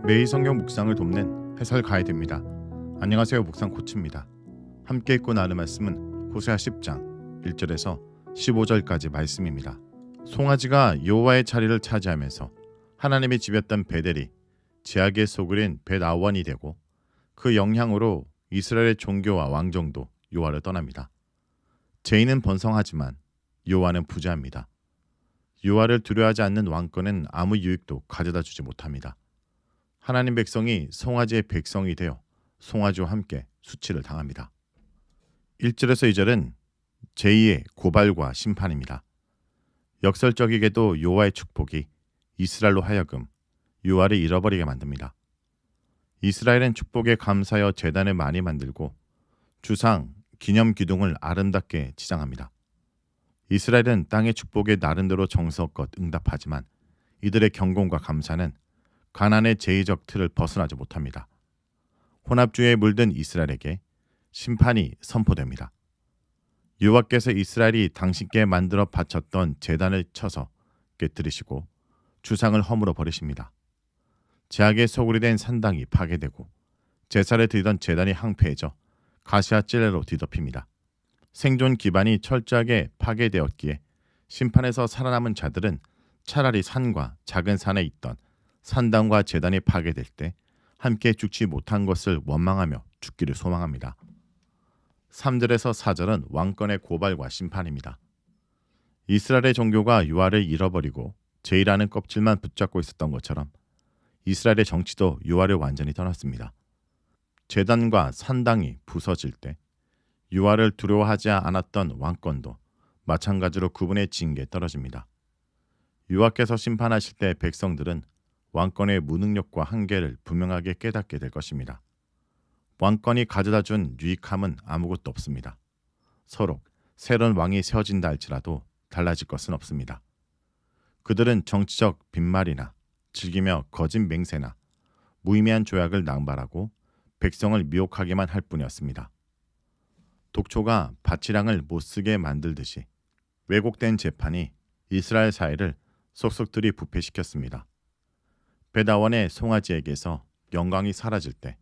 매일 성경 묵상을 돕는 해설 가이드입니다. 안녕하세요. 묵상 코치입니다. 함께 읽고 나눌 말씀은 호세아 10장 1절에서 15절까지 말씀입니다. 송아지가 여호와의 자리를 차지하면서 하나님이 지켰던 베델이 제약의 소굴인 벳아원이 되고 그 영향으로 이스라엘의 종교와 왕정도 여호와를 떠납니다. 죄인은 번성하지만 여호와는 부재합니다. 여호와를 두려워하지 않는 왕권은 아무 유익도 가져다 주지 못합니다. 하나님 백성이 송아지의 백성이 되어 송아지와 함께 수치를 당합니다. 1절에서 2절은 제2의 고발과 심판입니다. 역설적이게도 여호와의 축복이 이스라엘로 하여금 여호와를 잃어버리게 만듭니다. 이스라엘은 축복에 감사하여 제단을 많이 만들고 주상, 기념 기둥을 아름답게 지장합니다. 이스라엘은 땅의 축복에 나름대로 정성껏 응답하지만 이들의 경공과 감사는 가나안의 제의적 틀을 벗어나지 못합니다. 혼합주의에 물든 이스라엘에게 심판이 선포됩니다. 여호와께서 이스라엘이 당신께 만들어 바쳤던 제단을 쳐서 깨뜨리시고 주상을 허물어 버리십니다. 제약의 소굴이 된 산당이 파괴되고 제사를 드리던 제단이 항폐해져 가시와 찔레로 뒤덮입니다. 생존 기반이 철저하게 파괴되었기에 심판에서 살아남은 자들은 차라리 산과 작은 산에 있던 산당과 제단이 파괴될 때 함께 죽지 못한 것을 원망하며 죽기를 소망합니다. 3절에서 4절은 왕권의 고발과 심판입니다. 이스라엘의 종교가 여호와를 잃어버리고 죄라는 껍질만 붙잡고 있었던 것처럼 이스라엘의 정치도 여호와를 완전히 떠났습니다. 제단과 산당이 부서질 때 여호와를 두려워하지 않았던 왕권도 마찬가지로 그분의 징계에 떨어집니다. 여호와께서 심판하실 때 백성들은 왕권의 무능력과 한계를 분명하게 깨닫게 될 것입니다. 왕권이 가져다준 유익함은 아무것도 없습니다. 서로 새로운 왕이 세워진다 할지라도 달라질 것은 없습니다. 그들은 정치적 빈말이나 즐기며 거짓 맹세나 무의미한 조약을 남발하고 백성을 미혹하게만 할 뿐이었습니다. 독초가 밭이랑을 못쓰게 만들듯이 왜곡된 재판이 이스라엘 사회를 속속들이 부패시켰습니다. 벳아원의 송아지에게서 영광이 사라질 때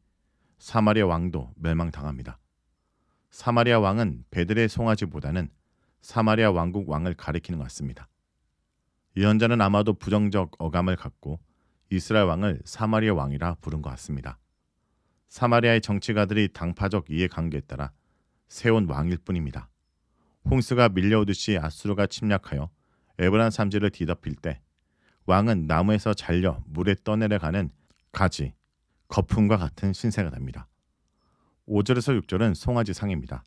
사마리아 왕도 멸망당합니다. 사마리아 왕은 베델의 송아지보다는 사마리아 왕국 왕을 가리키는 것 같습니다. 예언자는 아마도 부정적 어감을 갖고 이스라엘 왕을 사마리아 왕이라 부른 것 같습니다. 사마리아의 정치가들이 당파적 이해관계에 따라 세운 왕일 뿐입니다. 홍수가 밀려오듯이 아수르가 침략하여 에브란 산지를 뒤덮일 때 왕은 나무에서 잘려 물에 떠내려가는 가지, 거품과 같은 신세가 됩니다. 5절에서 6절은 송아지 상입니다.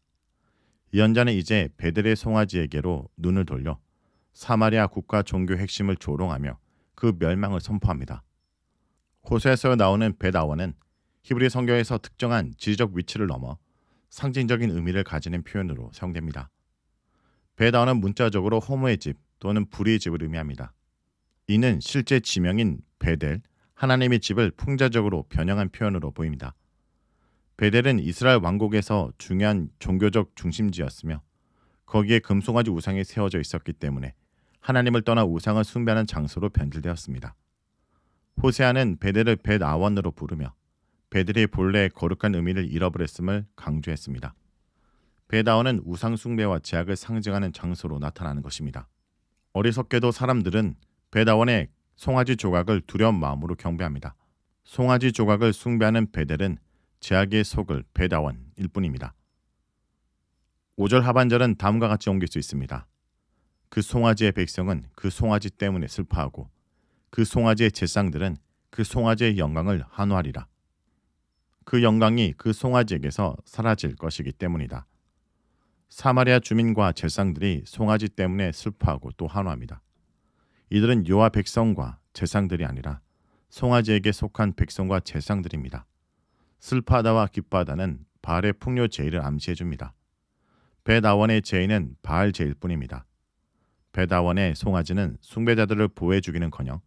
예언자는 이제 베델의 송아지에게로 눈을 돌려 사마리아 국가 종교 핵심을 조롱하며 그 멸망을 선포합니다. 호세아서에 나오는 벳아원은 히브리 성경에서 특정한 지리적 위치를 넘어 상징적인 의미를 가지는 표현으로 사용됩니다. 벳아원은 문자적으로 호모의 집 또는 불의의 집을 의미합니다. 이는 실제 지명인 베델, 하나님의 집을 풍자적으로 변형한 표현으로 보입니다. 베델은 이스라엘 왕국에서 중요한 종교적 중심지였으며 거기에 금송아지 우상이 세워져 있었기 때문에 하나님을 떠나 우상을 숭배하는 장소로 변질되었습니다. 호세아는 베델을 벳아원으로 부르며 베델이 본래 거룩한 의미를 잃어버렸음을 강조했습니다. 벳아원은 우상 숭배와 제약을 상징하는 장소로 나타나는 것입니다. 어리석게도 사람들은 벳아원의 송아지 조각을 두려운 마음으로 경배합니다. 송아지 조각을 숭배하는 베델은 제약의 속을 벳아원일 뿐입니다. 5절 하반절은 다음과 같이 옮길 수 있습니다. 그 송아지의 백성은 그 송아지 때문에 슬퍼하고 그 송아지의 제상들은 그 송아지의 영광을 한호하리라. 그 영광이 그 송아지에게서 사라질 것이기 때문이다. 사마리아 주민과 제상들이 송아지 때문에 슬퍼하고 또 한호합니다. 이들은 여호와 백성과 제상들이 아니라 송아지에게 속한 백성과 제상들입니다. 슬퍼하다와 기뻐하다는 바알의 풍요 제의를 암시해줍니다. 벳아원의 제의는 바알 제일 뿐입니다. 벳아원의 송아지는 숭배자들을 보호해 주기는커녕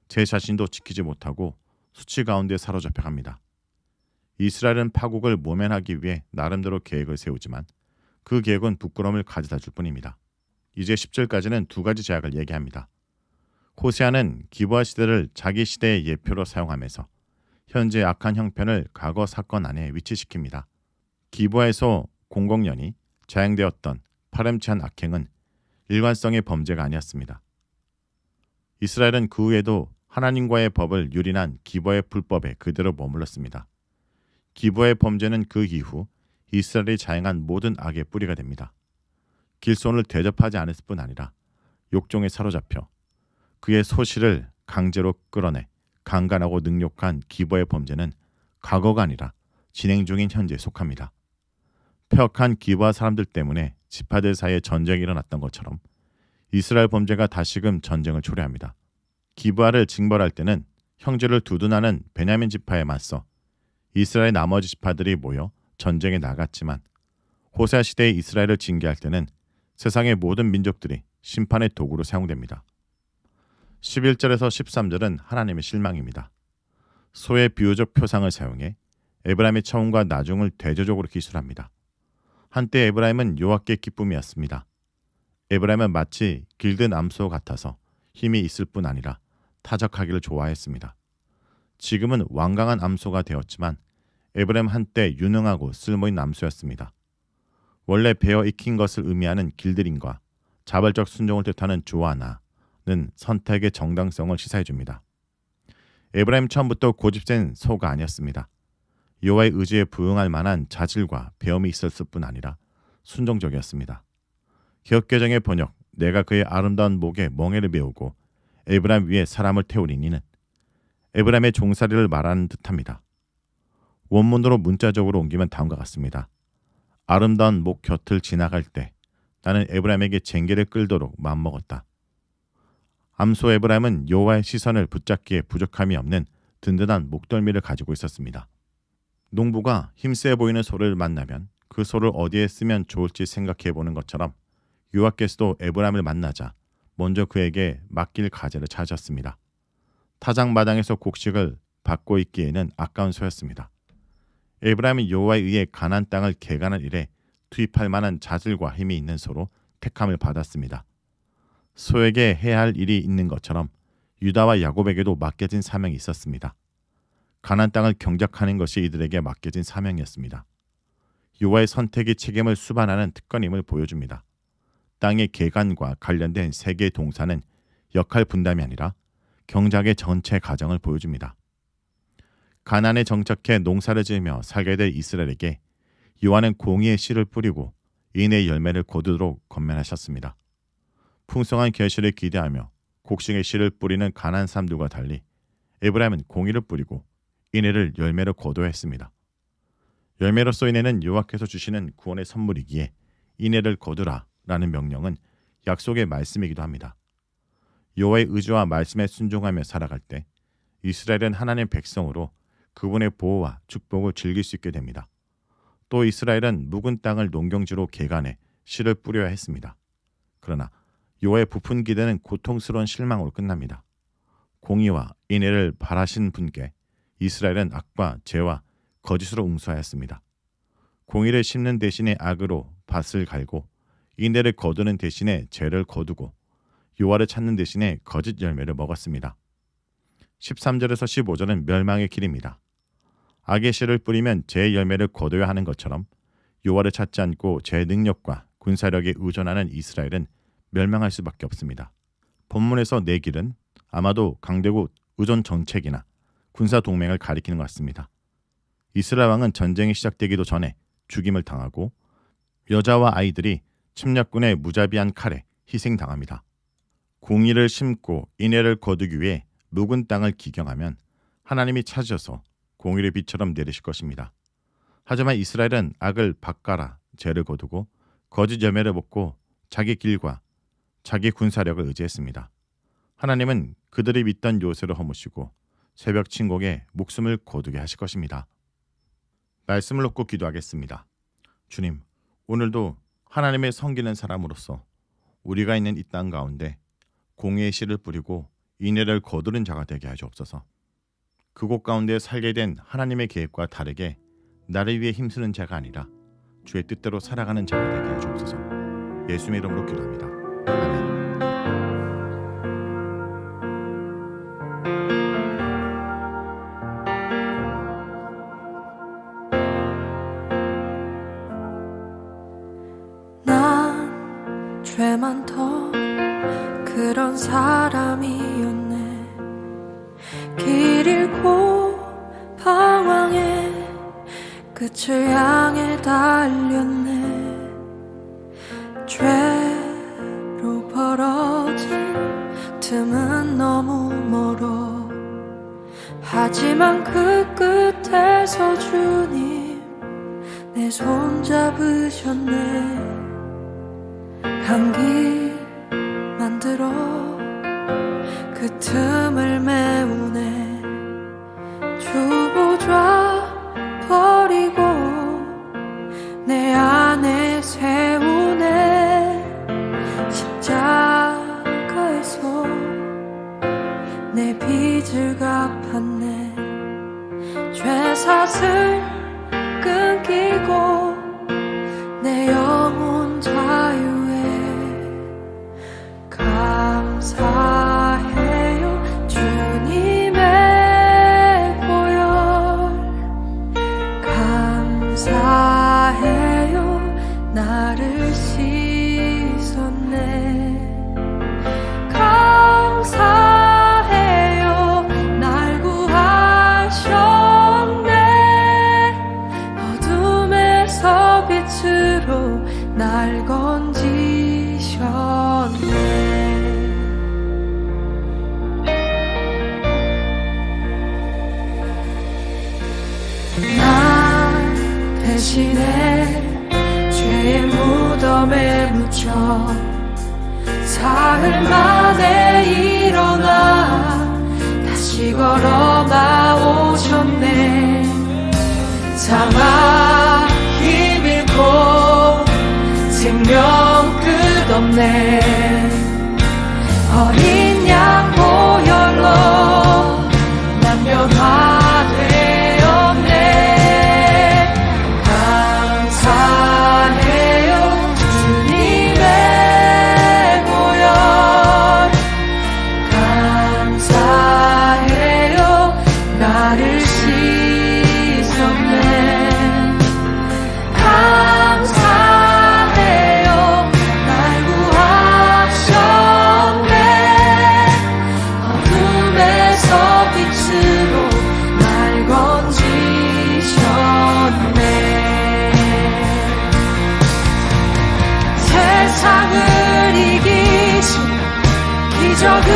제 자신도 지키지 못하고 수치 가운데 사로잡혀갑니다. 이스라엘은 파국을 모면하기 위해 나름대로 계획을 세우지만 그 계획은 부끄러움을 가져다 줄 뿐입니다. 이제 10절까지는 두 가지 제약을 얘기합니다. 호세아는 기브아 시대를 자기 시대의 예표로 사용하면서 현재 악한 형편을 과거 사건 안에 위치시킵니다. 기부에서 공공연히 자행되었던 파렴치한 악행은 일관성의 범죄가 아니었습니다. 이스라엘은 그 후에도 하나님과의 법을 유린한 기부의 불법에 그대로 머물렀습니다. 기부의 범죄는 그 이후 이스라엘이 자행한 모든 악의 뿌리가 됩니다. 길손을 대접하지 않았을 뿐 아니라 욕종에 사로잡혀 그의 소실을 강제로 끌어내 강간하고 능욕한 기부의 범죄는 과거가 아니라 진행 중인 현재에 속합니다. 폐역한 기부와 사람들 때문에 지파들 사이에 전쟁이 일어났던 것처럼 이스라엘 범죄가 다시금 전쟁을 초래합니다. 기브아를 징벌할 때는 형제를 두둔하는 베냐민 지파에 맞서 이스라엘 나머지 지파들이 모여 전쟁에 나갔지만 호세아 시대의 이스라엘을 징계할 때는 세상의 모든 민족들이 심판의 도구로 사용됩니다. 11절에서 13절은 하나님의 실망입니다. 소의 비유적 표상을 사용해 에브라임의 처음과 나중을 대조적으로 기술합니다. 한때 에브라임은 여호와께 기쁨이었습니다. 에브라임은 마치 길든 암소 같아서 힘이 있을 뿐 아니라 타적하기를 좋아했습니다. 지금은 완강한 암소가 되었지만 에브라임 한때 유능하고 쓸모있는 암소였습니다. 원래 베어 익힌 것을 의미하는 길들임과 자발적 순종을 뜻하는 조아나는 선택의 정당성을 시사해줍니다. 에브라임 처음부터 고집센 소가 아니었습니다. 여호와의 의지에 부응할 만한 자질과 배움이 있었을 뿐 아니라 순종적이었습니다. 개역개정의 번역 내가 그의 아름다운 목에 멍에를 메우고 에브라임 위에 사람을 태우리니는 에브라임의 종살이를 말하는 듯합니다. 원문으로 문자적으로 옮기면 다음과 같습니다. 아름다운 목 곁을 지나갈 때 나는 에브라임에게 쟁기를 끌도록 마음먹었다. 암소 에브라임은 여호와의 시선을 붙잡기에 부족함이 없는 든든한 목덜미를 가지고 있었습니다. 농부가 힘세 보이는 소를 만나면 그 소를 어디에 쓰면 좋을지 생각해보는 것처럼 여호와께서도 에브라임을 만나자 먼저 그에게 맡길 가제를 찾았습니다. 타작마당에서 곡식을 받고 있기에는 아까운 소였습니다. 에브라임은 여호와에 의해 가나안 땅을 개간할 일에 투입할 만한 자질과 힘이 있는 소로 택함을 받았습니다. 소에게 해야 할 일이 있는 것처럼 유다와 야곱에게도 맡겨진 사명이 있었습니다. 가나안 땅을 경작하는 것이 이들에게 맡겨진 사명이었습니다. 여호와의 선택이 책임을 수반하는 특권임을 보여줍니다. 땅의 개간과 관련된 세 개의 동사는 역할 분담이 아니라 경작의 전체 과정을 보여줍니다. 가나안에 정착해 농사를 지으며 살게 될 이스라엘에게 여호와는 공의의 씨를 뿌리고 인의 열매를 거두도록 권면하셨습니다. 풍성한 결실을 기대하며 곡식의 씨를 뿌리는 가나안 사람들과 달리 에브라임은 공의를 뿌리고 인애를 열매로 거둬야 했습니다. 열매로서 인애는 여호와께서 주시는 구원의 선물이기에 인애를 거두라 라는 명령은 약속의 말씀이기도 합니다. 여호와의 의지와 말씀에 순종하며 살아갈 때 이스라엘은 하나님의 백성으로 그분의 보호와 축복을 즐길 수 있게 됩니다. 또 이스라엘은 묵은 땅을 농경지로 개간해 씨를 뿌려야 했습니다. 그러나 여호와의 부푼 기대는 고통스러운 실망으로 끝납니다. 공의와 인애를 바라신 분께 이스라엘은 악과 죄와 거짓으로 응수하였습니다. 공의를 심는 대신에 악으로 밭을 갈고 인애를 거두는 대신에 죄를 거두고 여호와를 찾는 대신에 거짓 열매를 먹었습니다. 13절에서 15절은 멸망의 길입니다. 악의 씨를 뿌리면 죄의 열매를 거둬야 하는 것처럼 여호와를 찾지 않고 죄의 능력과 군사력에 의존하는 이스라엘은 멸망할 수밖에 없습니다. 본문에서 내 길은 아마도 강대국 의존 정책이나 군사 동맹을 가리키는 것 같습니다. 이스라엘 왕은 전쟁이 시작되기도 전에 죽임을 당하고 여자와 아이들이 침략군의 무자비한 칼에 희생당합니다. 공의를 심고 인애를 거두기 위해 묵은 땅을 기경하면 하나님이 찾으셔서 공의를 비처럼 내리실 것입니다. 하지만 이스라엘은 악을 밭갈아 죄를 거두고 거짓 열매를 먹고 자기 길과 자기 군사력을 의지했습니다. 하나님은 그들이 믿던 요새를 허무시고 새벽 침공에 목숨을 거두게 하실 것입니다. 말씀을 놓고 기도하겠습니다. 주님, 오늘도 하나님의 섬기는 사람으로서 우리가 있는 이 땅 가운데 공의의 씨를 뿌리고 인애를 거두는 자가 되게 하시옵소서. 그곳 가운데 살게 된 하나님의 계획과 다르게 나를 위해 힘쓰는 자가 아니라 주의 뜻대로 살아가는 자가 되게 하시옵소서. 예수님의 이름으로 기도합니다. 아멘. 죄만 더 그런 사람이었네. 길 잃고 방황해 끝을 향해 달렸네. 죄로 벌어진 틈은 너무 멀어. 하지만 그 끝에서 주님 내 손 잡으셨네. 향기 만들어 그 틈을 메우네. 주보좌 버리고 내 안에 세우네. 십자가에서 내 빚을 갚았네. 죄사슬 끊기고 내 영혼 자유에 감사해요. 주님의 보혈 감사해요. 나를 씻었네. 감사해요. 날 구하셨네. 어둠에서 빛으로 날 건지셨네. 나 대신에 죄의 무덤에 묻혀 사흘 만에 일어나 다시 걸어 나오셨네. 사망 힘 잃고 생명 끝없네. 어린 양 보혈로 난 변화되었네. 감사해요. 주님의 보혈 감사해요. 나를 씻었네. 감사해요. 날 구하셨네. 어둠에서 빛으로 날 건지셨네. 세상을 이기신 기적을